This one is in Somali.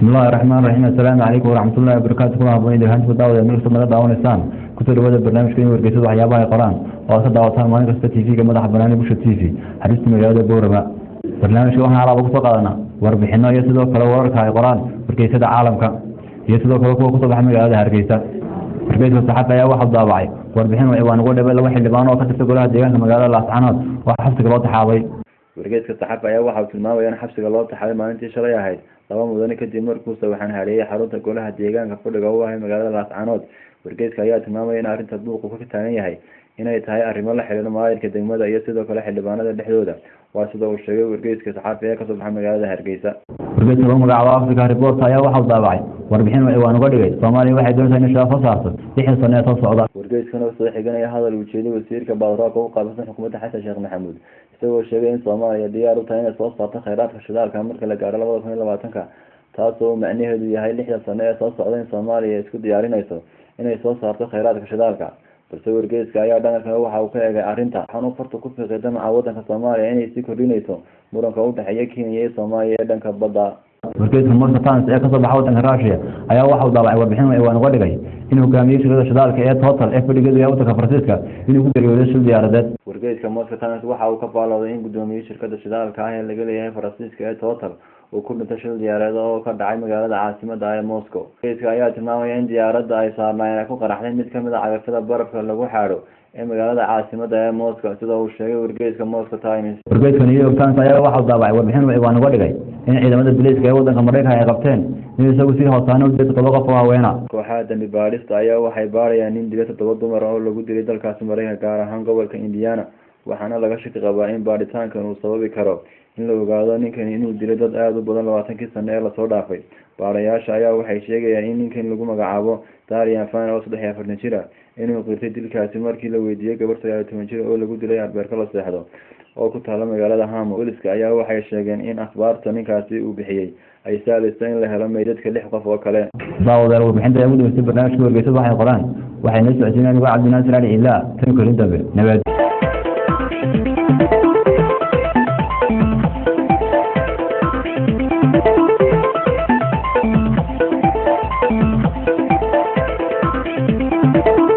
الله الرحمن الرحيم. السلام عليكم ورحمة الله وبركاته. كلها بني دهان كداود من كتب مدة داونستان كتب هذا البرنامج كريم ورقيسود وحيابها القرآن وأصدق دعوتها ما نقصت تي في كمدة حبناني بوش التي في حديث مجال بورما برنامج كوحنا على بوقت قادنا وربحنا يسدو كلا ورقة القرآن ورقيسود عالمك يسدو كلا كتب حمل هذا هرقيسة ورقيسود صحابة يا واحد ضابعي وربحنا وإيوان قول بلا وحي اللبانة وكتب كلها ديغان مجال الأسعنات وحفظك الله تحاوي wargeeska saxafa ayaa waxa uu tilmaamayaa in xabsiga loo taxay maalintii shalay ahayd laba mudane kadib markuu waxaan hareeyay xarunta golaha deegaanka fadhiga u ahay magaalada Laascaanood. wargeeska ayaa tilmaamaya in arrinta duuqu ka taagan yahay inay tahay arrimo la xiriira maayirka degmada iyo sidoo kale xildhibaanada dhexdooda waa sida uu sheegay wargeeska saxafa ee ka soo baxay magaalada Hargeysa. wargeeska lagu magacaabo Africa Report ayaa waxa uu daabacay warbixin ciwaan uga dhigay Soomaaliya waxay doonaysaa in shaqo saarto 6 sano ee soo socda. wargeeskana wuxuu xiganaya hadal uu jeediyay wasiirka baadroolka u qaabilsan xukuumadda Xasan Sheekh Maxamuud isagoo sheegay in Soomaaliya diyaar u tahay inay soo saarto kheyraadka shidaalka marka la gaaro 2020 taasoo macnaheedu yahay 6 sano ee soo socda in Soomaaliya isku diyaarinayso inay soo saarto kheyraadka shidaalka. balse wargeeska ayaa dhanka waxa uu ka eegay arrinta waxaanu farta ku fiiqay damaca waddanka Soomaaliya inay sii kordhinayso muranka u dhaxeeya Kenya iyo Soomaaliya ee dhanka badda. wargeeska Moscow Times ee ka soo baxay waddanka Russia ayaa waxa uu daabacay warbixin ciwaan uga dhigay in hogaamiyaha shirkadda shidaalka ee Total ee fadhigeedu yahay waddanka Faransiiska inuu ku geeriyooday shil diyaaradeed. wargeeska Moscow Times waxa uu ka faalooday in guddoomiyaha shirkadda shidaalka ah ee laga leeyahay Faransiiska ee Total uu ku dhintay shil diyaaradeed oo ka dhacay magaalada caasimadda ah ee Moscow. wargeeska ayaa tilmaamaya in diyaaradda ay saarnaayeen ku qaraxday mid ka mid ah cagafyada barafka lagu xaadho ee magaalada caasimadda ee Moscow sida uu sheegay wargeeska Moscow Times. wargeeska New York Times ayaa waxa uu daabacay warbixin ciwaan uga dhigay in ciidamada booliiska ee waddanka Mareykanka ay qabteen in isagu si hoosaana u jeedo qof oo haweena. kooxaha dambi baarista ayaa waxay baarayaan nin dilay 7 dumar oo lagu dilay dalkaasi Mareykanka gaar ahaan gobolka Indiana waxaana laga shaki qabaa in baaritaankan uu sababi karo in la ogaado ninkan inuu dilay dad aad u badan 20 sano ee la soo dhaafay. baarayaasha ayaa waxay sheegayaan in ninkan lagu magacaabo Darian Fan oo 43 jir ah inuu qirtay dilkaasi markii la weydiiyay gabar 19 jir oo lagu dilay albeerka la seexdo oo ku taala magaalada Hamo. booliiska ayaa waxay sheegeen in akhbaarta ninkaasi uu bixiyay ay saalaysa in la helo meydadka 6 qof oo kale. daawadayaal warbixinta ay u dhameystay barnaamijka wargeysada waxay qoraan waxayna socodsiinayaan Cabdinaasir Ali Ilaa tan kale dambe nabad. Thank you.